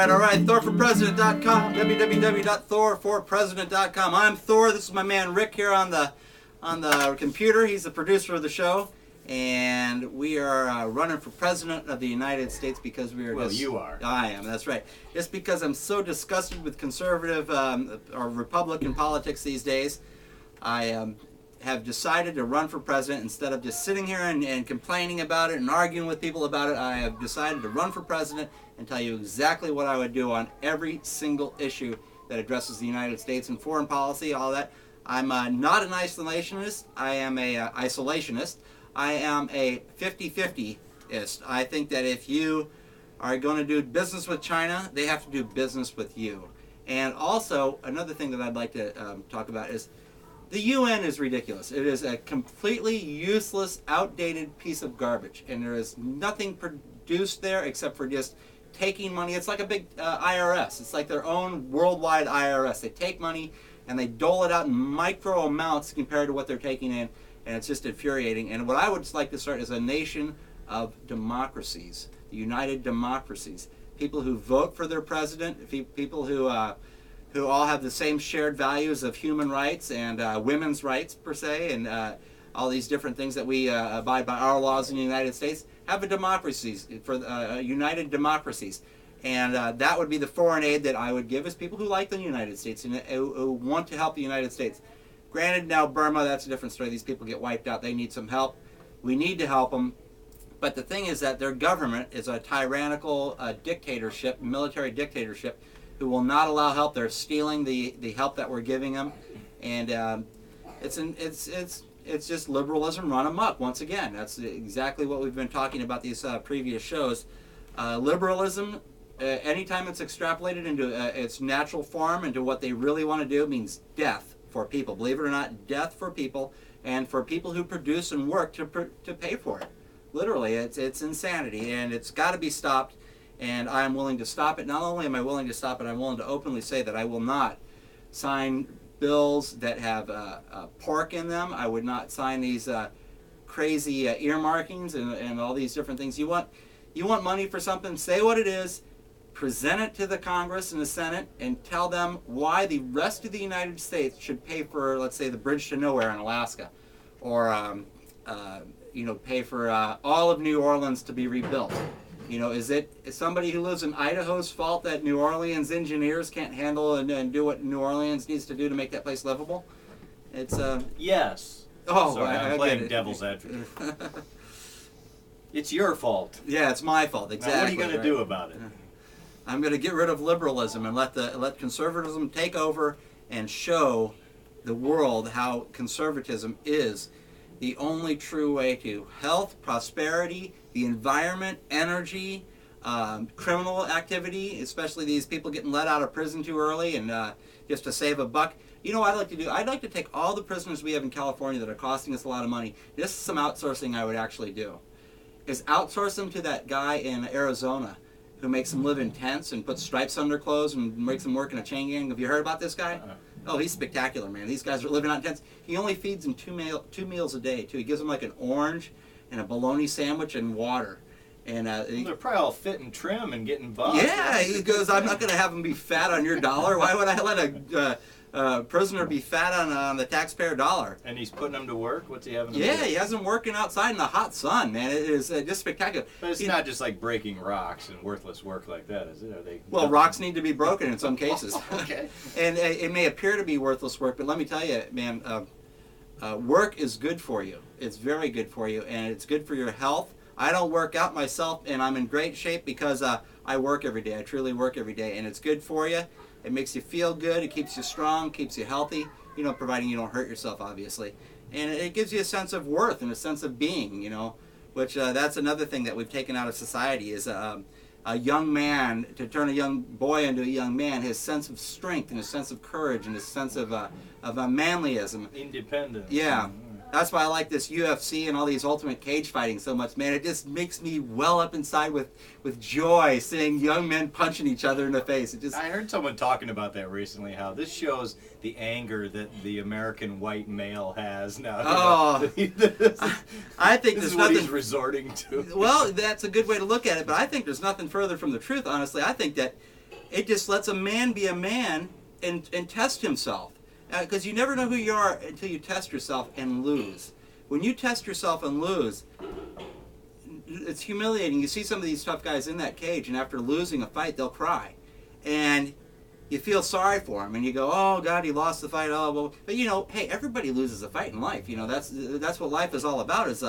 right. ThorForPresident.com, www.ThorForPresident.com. I'm Thor. This is my man Rick here on the computer. He's the producer of the show, and we are running for president of the United States because we are. Well, you are. I am. That's right. Just because I'm so disgusted with conservative or Republican politics these days, I have decided to run for president instead of just sitting here and complaining about it and arguing with people about it. I have decided to run for president and tell you exactly what I would do on every single issue that addresses the United States and foreign policy, all that. I'm not an isolationist. I am a isolationist. I am a 50-50ist. I think that if you are going to do business with China, they have to do business with you. And also, another thing that I'd like to talk about is the UN is ridiculous. It is a completely useless, outdated piece of garbage, and there is nothing produced there except for just taking money. It's like a big IRS. It's like their own worldwide IRS. They take money and they dole it out in micro amounts compared to what they're taking in, and it's just infuriating. And what I would like to start is a nation of democracies, the United Democracies, people who vote for their president, people who all have the same shared values of human rights and women's rights per se, and all these different things that we abide by our laws in the United States. Have a democracies for united democracies, and that would be the foreign aid that I would give is people who like the United States and who want to help the United States. Granted, now Burma, that's a different story. These people get wiped out. They need some help. We need to help them. But the thing is that their government is a tyrannical dictatorship, military dictatorship, who will not allow help. They're stealing the help that we're giving them, and it's just liberalism run amok once again. That's exactly what we've been talking about these previous shows. Liberalism, anytime it's extrapolated into its natural form, into what they really want to do, means death for people. Believe it or not, death for people, and for people who produce and work to pay for it. Literally, it's insanity, and it's got to be stopped. And I'm willing to stop it. Not only am I willing to stop it, I'm willing to openly say that I will not sign bills that have pork in them. I would not sign these crazy earmarkings and all these different things. You want money for something, say what it is, present it to the Congress and the Senate, and tell them why the rest of the United States should pay for, let's say, the bridge to nowhere in Alaska, or pay for all of New Orleans to be rebuilt. Is somebody who lives in Idaho's fault that New Orleans engineers can't handle and do what New Orleans needs to do to make that place livable? It's Yes. Oh, sorry, I'm playing devil's advocate. It's your fault. Yeah, it's my fault. Exactly. Now, what are you going to do about it? I'm going to get rid of liberalism and let conservatism take over and show the world how conservatism is the only true way to health, prosperity, the environment, energy, criminal activity, especially these people getting let out of prison too early and just to save a buck. You know what I'd like to do? I'd like to take all the prisoners we have in California that are costing us a lot of money. This is some outsourcing I would actually do. Is outsource them to that guy in Arizona who makes them live in tents and puts stripes on their clothes and makes them work in a chain gang. Have you heard about this guy? Oh, he's spectacular, man. These guys are living out in tents. He only feeds them two meals a day, too. He gives them like an orange and a bologna sandwich and water. And they're probably all fit and trim and getting buffed. Yeah, he goes, I'm not going to have them be fat on your dollar. Why would I let a prisoner be fat on the taxpayer dollar? And he's putting them to work? What's he having to do? He has them working outside in the hot sun, man. It is just spectacular. But it's not just like breaking rocks and worthless work like that, is it? Well, rocks need to be broken in some cases. Okay. And it may appear to be worthless work, but let me tell you, man, work is good for you. It's very good for you, and it's good for your health. I don't work out myself, and I'm in great shape because I work every day. I truly work every day, and it's good for you. It makes you feel good. It keeps you strong, keeps you healthy, providing you don't hurt yourself, obviously. And it gives you a sense of worth and a sense of being, which that's another thing that we've taken out of society is a young man, to turn a young boy into a young man, his sense of strength and his sense of courage and his sense of a manlyism. Independence. Yeah. That's why I like this UFC and all these ultimate cage fighting so much, man. It just makes me well up inside with joy seeing young men punching each other in the face. I heard someone talking about that recently, how this shows the anger that the American white male has now. Oh, I think this there's is what nothing he's resorting to. Well, that's a good way to look at it, but I think there's nothing further from the truth, honestly. I think that it just lets a man be a man and test himself. Because you never know who you are until you test yourself and lose. When you test yourself and lose, it's humiliating. You see some of these tough guys in that cage, and after losing a fight, they'll cry. And you feel sorry for him, and you go, "Oh God, he lost the fight." Oh, well. But hey, everybody loses a fight in life. That's what life is all about: is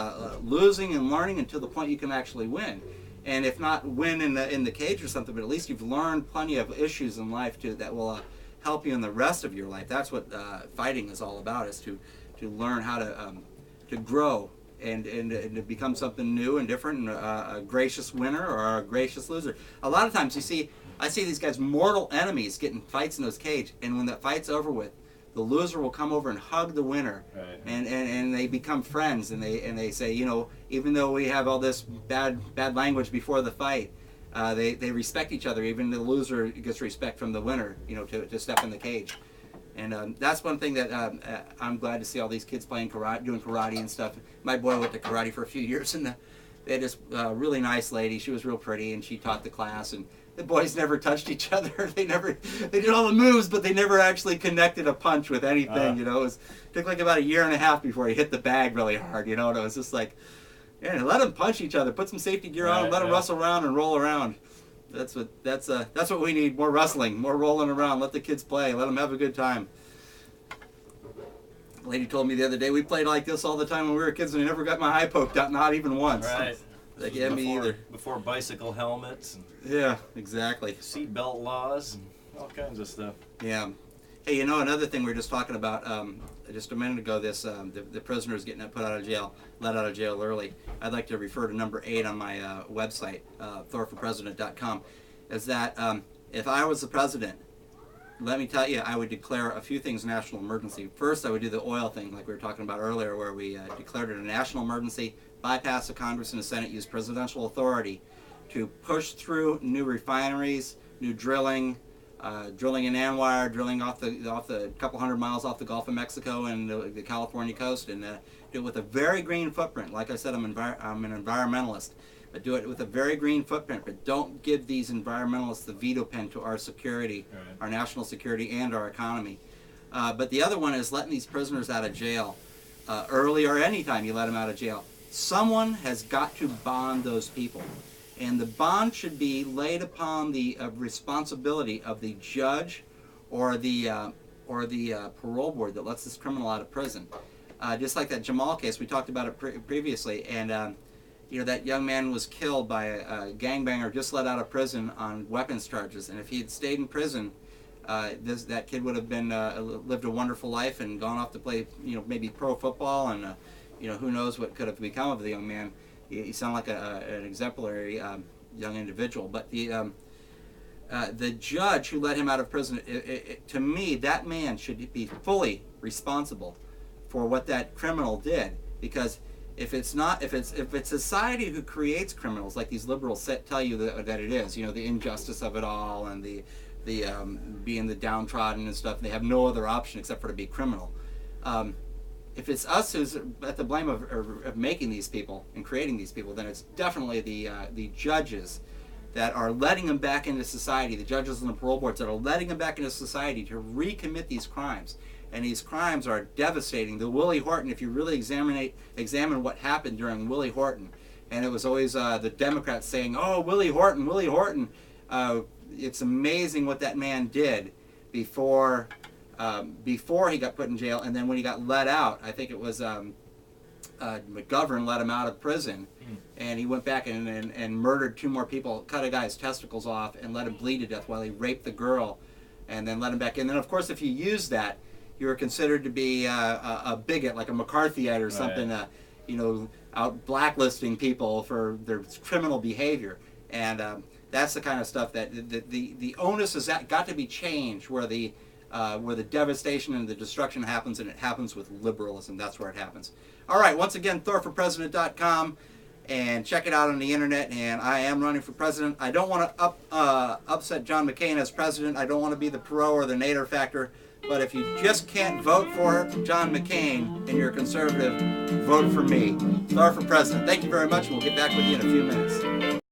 losing and learning until the point you can actually win. And if not win in the cage or something, but at least you've learned plenty of issues in life that will help you in the rest of your life. That's what fighting is all about: is to learn how to grow and to become something new and different, and a gracious winner or a gracious loser. A lot of times I see these guys, mortal enemies, getting fights in those cage, and when that fight's over with, the loser will come over and hug the winner, right. and they become friends, and they say, even though we have all this bad language before the fight, they respect each other. Even the loser gets respect from the winner, to step in the cage. And that's one thing that I'm glad to see all these kids playing karate, doing karate and stuff. My boy went to karate for a few years, and they had this really nice lady. She was real pretty, and she taught the class, and the boys never touched each other. They did all the moves, but they never actually connected a punch with anything. It took like about a year and a half before he hit the bag really hard. And it was just like, yeah, let them punch each other. Put some safety gear on, let them wrestle around and roll around. That's what we need. More wrestling, more rolling around. Let the kids play. Let them have a good time. A lady told me the other day, we played like this all the time when we were kids, and I never got my eye poked out, not even once. Right. Like, yeah, me either. Before bicycle helmets. And yeah, exactly. Seatbelt laws and all kinds of stuff. Yeah. Hey, another thing we were just talking about just a minute ago, this the prisoners getting put out of jail, let out of jail early. I'd like to refer to number 8 on my website, thorforpresident.com, is that if I was the president, let me tell you, I would declare a few things national emergency. First, I would do the oil thing like we were talking about earlier, where we declared it a national emergency, bypass the Congress and the Senate, use presidential authority to push through new refineries, new drilling in Anwar, drilling off the couple hundred miles off the Gulf of Mexico and the California coast, and do it with a very green footprint. Like I said, I'm an environmentalist. But do it with a very green footprint, but don't give these environmentalists the veto pen to our security, right, our national security, and our economy. But the other one is letting these prisoners out of jail early, or anytime you let them out of jail. Someone has got to bond those people. And the bond should be laid upon the responsibility of the judge or the parole board that lets this criminal out of prison. Just like that Jamal case, we talked about it previously, and that young man was killed by a gangbanger just let out of prison on weapons charges. And if he had stayed in prison, that kid would have been lived a wonderful life and gone off to play, maybe pro football, and who knows what could have become of the young man. He sounded like an exemplary young individual. But the judge who let him out of prison, to me, that man should be fully responsible for what that criminal did, because if it's society who creates criminals, like these liberals tell you that it is, the injustice of it all, and the being the downtrodden and stuff, they have no other option except for to be criminal. If it's us who's at the blame of making these people and creating these people, then it's definitely the judges that are letting them back into society, the judges and the parole boards that are letting them back into society to recommit these crimes. And these crimes are devastating. The Willie Horton, if you really examine what happened during Willie Horton, and it was always the Democrats saying, "Oh, Willie Horton, Willie Horton." It's amazing what that man did before he got put in jail, and then when he got let out, I think it was McGovern let him out of prison, and he went back and murdered 2 more people, cut a guy's testicles off, and let him bleed to death while he raped the girl, and then let him back in. And then, of course, if you use that, you were considered to be a bigot, like a McCarthyite or something, right, out blacklisting people for their criminal behavior. And that's the kind of stuff that the onus has got to be changed, where the devastation and the destruction happens, and it happens with liberalism. That's where it happens. All right, once again, thorforpresident.com, and check it out on the internet. And I am running for president. I don't want to upset John McCain as president. I don't want to be the pro or the nader factor. But if you just can't vote for John McCain and you're a conservative, vote for me. Thor for president. Thank you very much, and we'll get back with you in a few minutes.